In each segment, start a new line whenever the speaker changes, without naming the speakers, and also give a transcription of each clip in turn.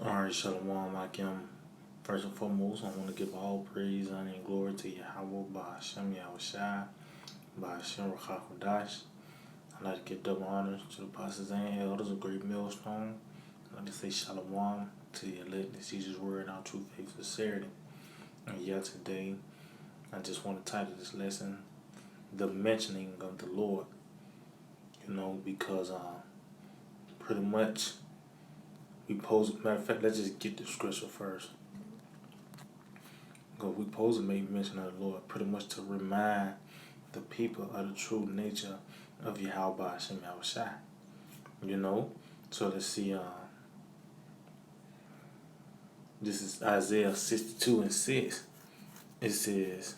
Alright, Shalom, Akim. First and foremost, I want to give all praise, honor, and glory to Yahweh, by Hashem Yahushai, by Hashem Rachakodash. I'd like to give double honors to the pastors and elders of Great Millstone. I'd like to say Shalom to the elect that sees His word in our true faith and sincerity. And today, I just want to title this lesson, The Mentioning of the Lord. Because pretty much matter of fact, let's just get the scripture first. Because we supposed to make mention of the Lord pretty much to remind the people of the true nature of Yahweh Hashem Yahushai. So let's see, this is Isaiah 62:6. It says,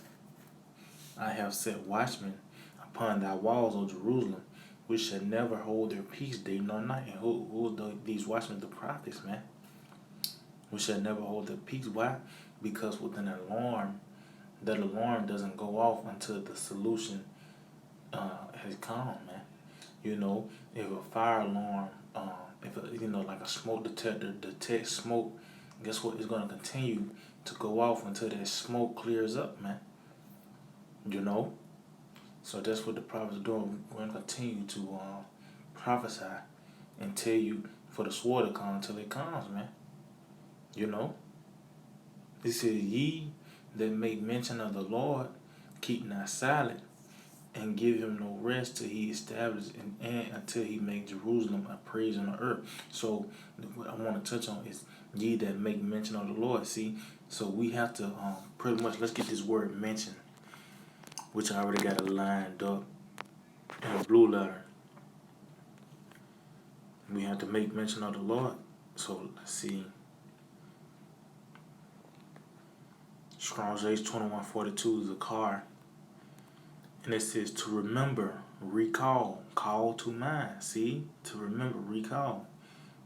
I have set watchmen upon thy walls, O Jerusalem, which shall never hold their peace day nor night. And who are these watchmen? The prophets, man. We shall never hold their peace. Why? Because with an alarm, that alarm doesn't go off until the solution has come, man. If a fire alarm, like a smoke detector detects smoke, guess what? It's going to continue to go off until that smoke clears up, man. So that's what the prophets are doing. We're going to continue to prophesy and tell you for the sword to come until it comes, man. It says, ye that make mention of the Lord, keep not silent, and give him no rest till he establish and until he make Jerusalem a praise on the earth. So what I want to touch on is ye that make mention of the Lord. See, so we have to pretty much, let's get this word mention, which I already got it lined up in a blue letter. We have to make mention of the Lord. So let's see. Strong's H 2142 is a car. And it says to remember, recall, call to mind. See? To remember, recall.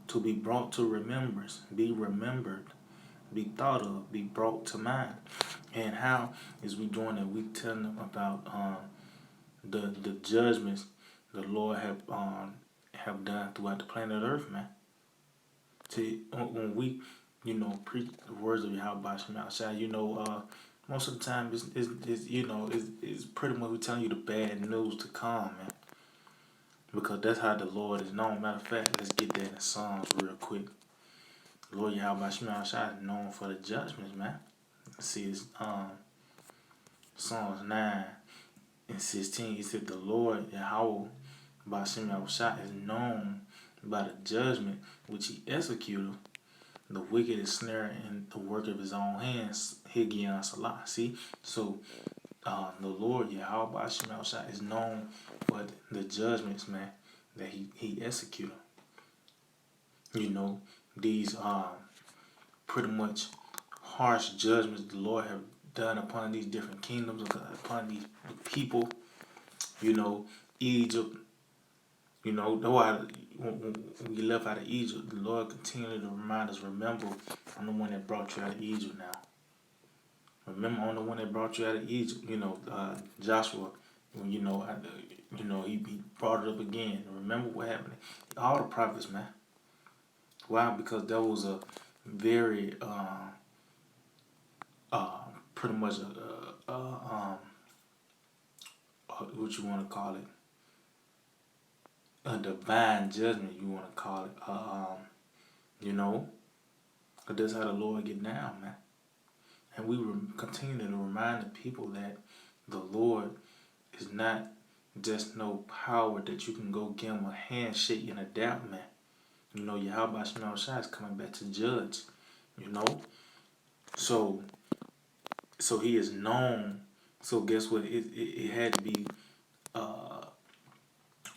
To be brought to remembrance, be remembered, be thought of, be brought to mind. And how is we doing that? We telling them about the judgments the Lord have done throughout the planet Earth, man. See, when we, preach the words of Yahweh Hashem outside, most of the time it's pretty much we telling you the bad news to come, man. Because that's how the Lord is known. Matter of fact, let's get that in Psalms real quick. The Lord Yahweh Hashem outside is known for the judgments, man. See, it's Psalms 9:16. He said the Lord Yahweh Hashem outside is known by the judgment which he executed. The wicked is snare in the work of his own hands. Higion Salah. See? So the Lord Yahweh Hashem is known for the judgments, man, that he executed. These pretty much harsh judgments the Lord have done upon these different kingdoms, upon these people. Egypt. When we left out of Egypt, the Lord continued to remind us, remember, I'm the one that brought you out of Egypt now. Remember, I'm the one that brought you out of Egypt. Joshua, when he brought it up again. Remember what happened? All the prophets, man. Why? Because that was a very, pretty much what you want to call it, a divine judgment, you want to call it. But that's how the Lord get down, man. And we continue to remind the people that the Lord is not just no power that you can go give him a handshake and a dap, man. Yahweh Hashem is coming back to judge. So he is known. So guess what? It had to be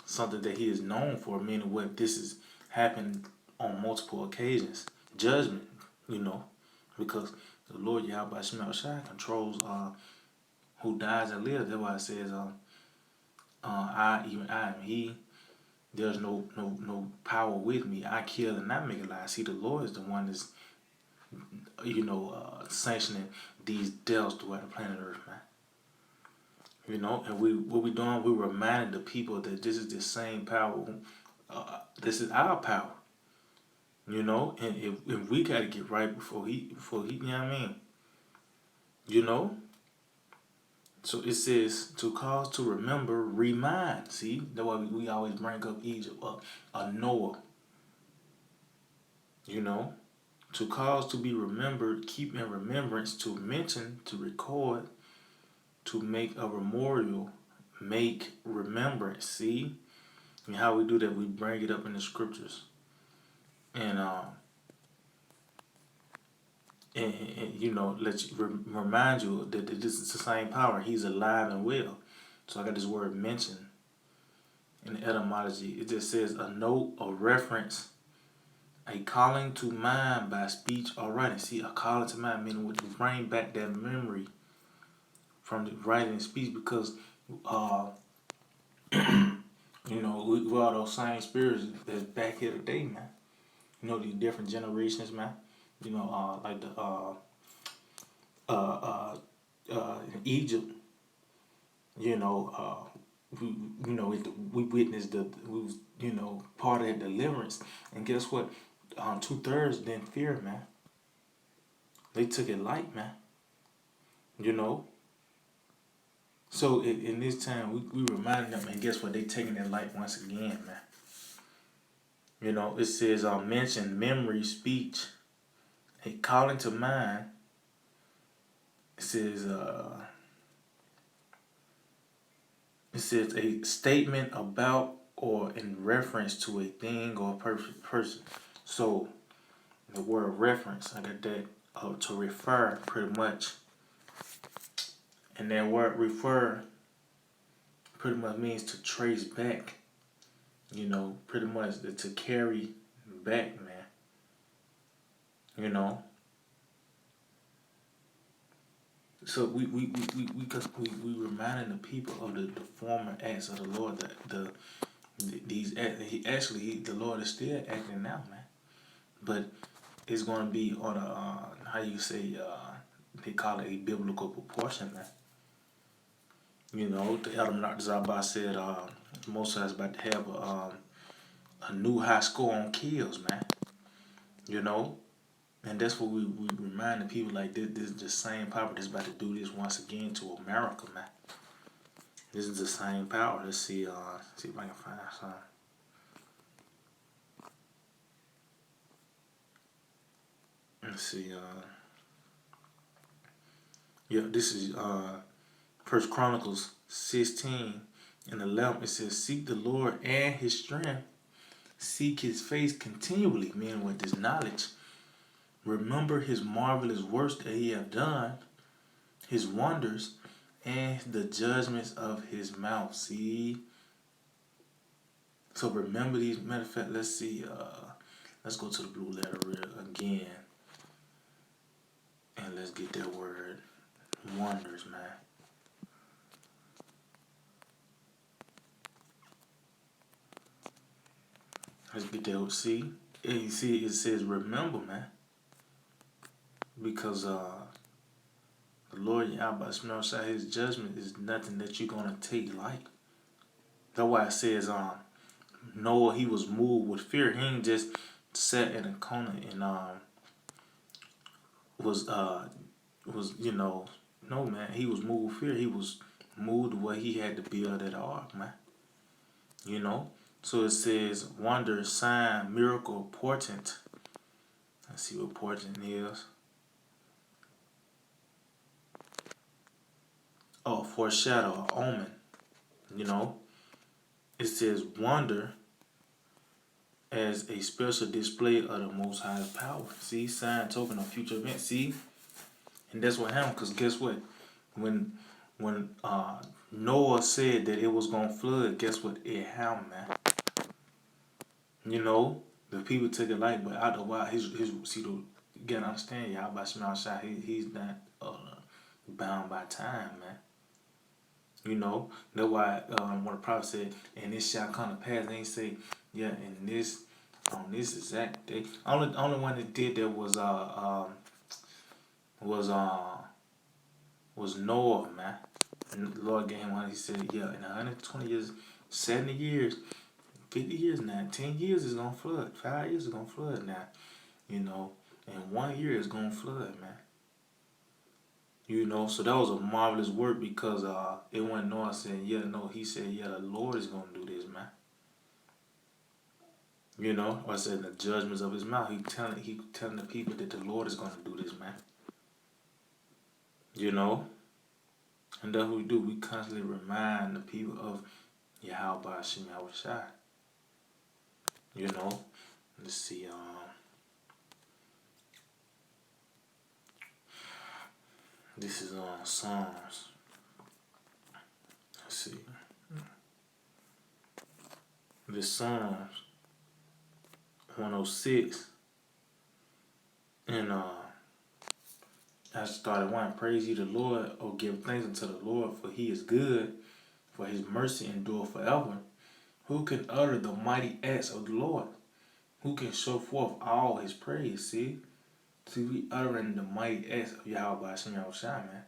something that he is known for, meaning what this has happened on multiple occasions. Judgment, because the Lord Yahweh Hashem controls who dies and lives. That's why it says, I am he. There's no power with me. I kill and I make alive. See, the Lord is the one that's, sanctioning these deaths throughout the planet Earth, man. And what we doing, we reminding the people that this is the same power. This is our power. You know, and if we gotta get right before he, you know what I mean? You know? So it says to cause to remember, remind. See, that's why we always bring up Egypt, Noah. You know, to cause to be remembered, keep in remembrance, to mention, to record, to make a memorial, make remembrance. See, and how we do that, we bring it up in the scriptures, and you know, let you remind you that this is the same power. He's alive and well. So I got this word mention in the etymology. It just says a note, a reference, a calling to mind by speech or writing. See, a calling to mind meaning to bring back that memory from the writing and speech because, you know, we all those same spirits that's back here today, man. You know, these different generations, man. You know, like the in Egypt, you know, we you know we witnessed we was you know part of that deliverance, and guess what? 2/3 didn't fear, man. They took it light, man. You know. So in this time, we reminded them, and guess what? They taking it light once again, man. You know, it says mention memory, speech, a calling to mind. It says a statement about or in reference to a thing or person. So the word reference, I got that to refer pretty much. And that word refer pretty much means to trace back. You know, pretty much to carry back, man. You know. So we reminding the people of the former acts of the Lord, the Lord is still acting now, man. But it's going to be on a how you say they call it a biblical proportion, man. You know, the Elder Dr. Zabah said Moses is about to have a new high score on kills, man. You know, and that's what we remind the people like this is the same power that's about to do this once again to America, man. This is the same power. Let's see if I can find some. Let's see, yeah, this is First Chronicles 16:11. It says, seek the Lord and his strength, seek his face continually, meaning with this knowledge. Remember his marvelous works that he have done, his wonders, and the judgments of his mouth. See? So remember these. Matter of fact, let's see. Let's go to the blue letter again. And let's get that word. Wonders, man. Let's get that. See? And you see, it says remember, man. Because the Lord Yahweh Shemel Shai, his judgment is nothing that you're going to take light. That's why it says Noah, he was moved with fear. He ain't just sat in a corner and was you know, no, man, he was moved with fear. He was moved where he had to build that ark, man. You know? So it says wonder, sign, miracle, portent. Let's see what portent is. Oh, foreshadow, omen. You know? It says wonder as a special display of the Most High's power. See, sign, token of future events. See, and that's what happened. Cause guess what? When Noah said that it was gonna flood, guess what? It happened, man. You know, the people took it light, but after a while, his see, you gotta understand, y'all. By Shema Shai, he's not bound by time, man. You know, that's why when the prophet said, "And this shall come to pass," and he say, "Yeah, and this on this exact day." Only one that did that was was Noah, man. And the Lord gave him one. He said, "Yeah, in 120 years, 70 years, 50 years now, 10 years is gonna flood. 5 years is gonna flood now." you know, and 1 year is gonna flood, man. You know, so that was a marvelous work because it wasn't Noah saying, yeah, no, he said, yeah, the Lord is gonna do this, man. You know, or said the judgments of his mouth. He telling the people that the Lord is gonna do this, man. You know? And that's what we do. We constantly remind the people of Yahweh Hashem Yahushai. You know? Let's see, this is on Psalms. Let's see. This Psalms 106. And I started one. Praise ye the Lord, or give thanks unto the Lord, for he is good, for his mercy endure forever. Who can utter the mighty acts of the Lord? Who can show forth all his praise? See? We uttering the mighty acts of Yahweh Hashem Yahushai, man.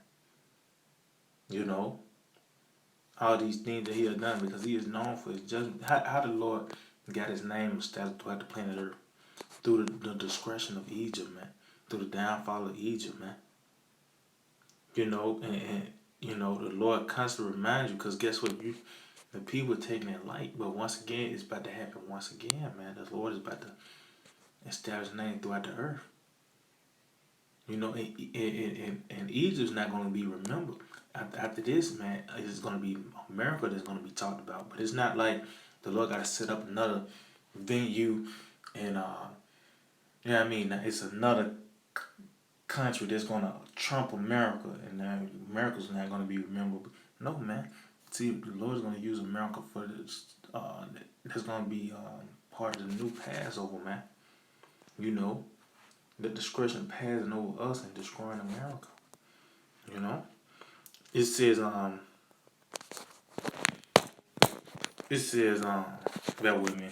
You know? All these things that he has done because he is known for his judgment. How the Lord got his name established throughout the planet Earth? Through the discretion of Egypt, man. Through the downfall of Egypt, man. You know, and you know, the Lord constantly reminds you, because guess what? The people are taking it light, but once again, it's about to happen once again, man. The Lord is about to establish his name throughout the earth. You know, and Egypt's not going to be remembered. After this, man, it's going to be America that's going to be talked about. But it's not like the Lord got to set up another venue and, you know what I mean? It's another country that's going to trump America, and America's not going to be remembered. No, man. See, the Lord's going to use America for this. That's going to be part of the new Passover, man. You know, the discretion passing over us and destroying America. You know, it says bear with me.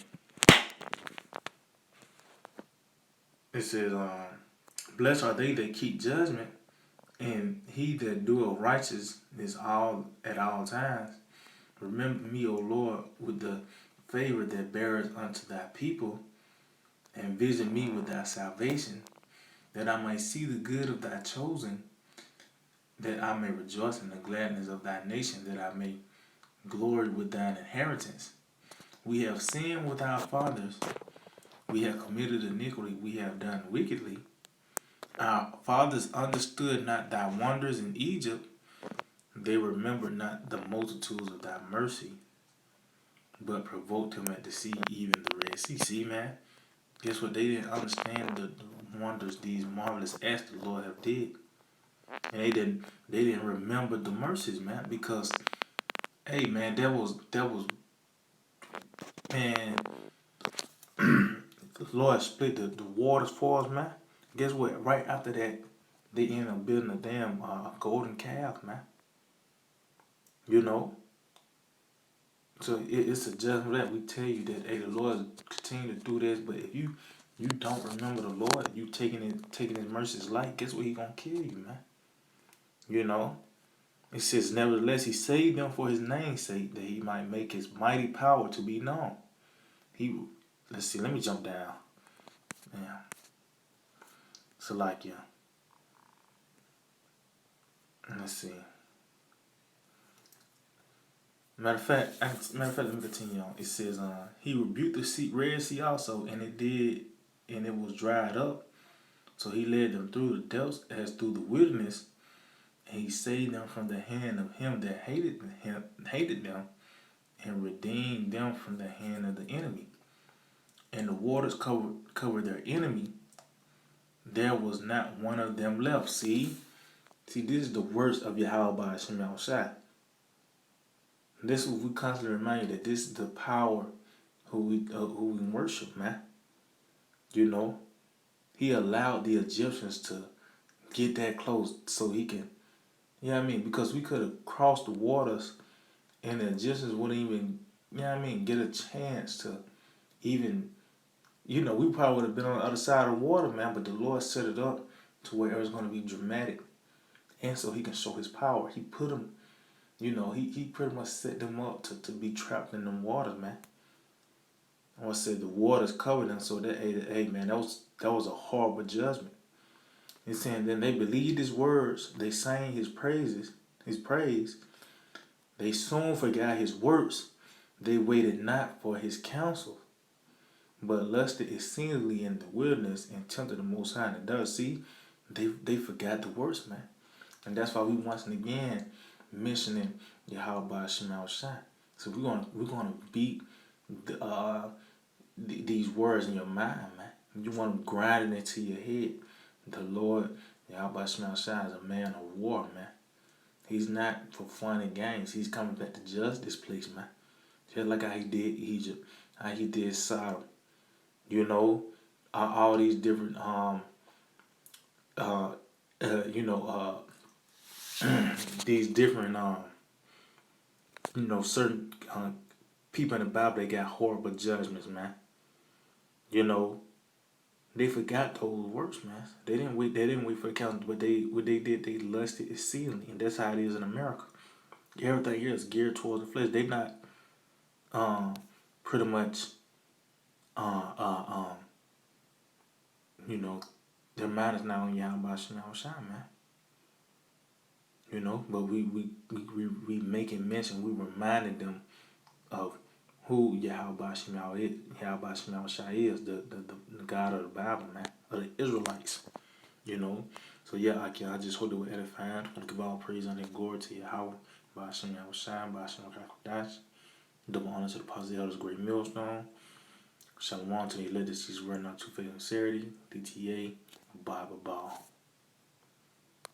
It says blessed are they that keep judgment, and he that doeth righteousness all at all times. Remember me, O Lord, with the favor that beareth unto thy people, and visit me with thy salvation, that I may see the good of thy chosen, that I may rejoice in the gladness of thy nation, that I may glory with thine inheritance. We have sinned with our fathers, we have committed iniquity, we have done wickedly. Our fathers understood not thy wonders in Egypt, they remembered not the multitudes of thy mercy, but provoked him at the sea, even the Red Sea. See, man? Guess what? They didn't understand the wonders, these marvelous acts the Lord have did. And they didn't remember the mercies, man, because hey, man, that was man, the Lord split the waters for us, man. Guess what? Right after that, they ended up building a damn golden calf, man. You know? So it's a judgment that we tell you that, hey, the Lord continue to do this, but if you don't remember the Lord, you taking his mercies light, guess what? He gonna kill you, man. You know? It says, nevertheless, he saved them for his name's sake, that he might make his mighty power to be known. Let's see, let me jump down. Yeah. Salakia. Let's see. Matter of fact, let me continue on. It says, he rebuked the Red Sea also, and it was dried up. So he led them through the depths as through the wilderness, and he saved them from the hand of him that hated them, and redeemed them from the hand of the enemy. And the waters covered their enemy. There was not one of them left. See, this is the worst of Yahweh Hashem Yahushai. This is what we constantly remind you that this is the power who we worship, man. You know, he allowed the Egyptians to get that close so he can, you know what I mean? Because we could have crossed the waters and the Egyptians wouldn't even, you know what I mean, get a chance to even, you know, we probably would have been on the other side of the water, man, but the Lord set it up to where it was going to be dramatic. And so he can show his power. He put them, you know, he pretty much set them up to be trapped in them waters, man. I said the waters covered them, so that hey man, that was a horrible judgment. He's saying then they believed his words, they sang his praise. They soon forgot his works. They waited not for his counsel, but lusted exceedingly in the wilderness and tempted the Most High in the desert. See, they forgot the works, man, and that's why we once and again mentioning Yahweh Shema Shai. So we're gonna beat these words in your mind, man. You want to grind it into your head. The Lord Yahweh Shema Shai is a man of war, man. He's not for fun and games. He's coming back to judge this place, man. Just like how he did Egypt, how he did Sodom. You know, all these different uh, you know these different certain people in the Bible, they got horrible judgments, man. You know, they forgot those works, man. They didn't wait. They didn't wait for the count, but what they did, they lusted exceedingly, and that's how it is in America. Everything here is geared towards the flesh. They not um pretty much uh uh um you know their mind is not on Yahweh Shem Shai, man. But we making mention, we reminding them of who Yahweh Shem is. Yahweh Shem Shai is the God of the Bible, man, of the Israelites. You know, so yeah, I just hope that we're edifying. I want to give all praise and glory to Yahweh, Ba'ashem Yahushua, Ba'ashem Rakakodash. Double honor to the positive elders, great millstone. Shalom to the elect, this is running on 2 faith and sincerity. DTA, Bible Ball.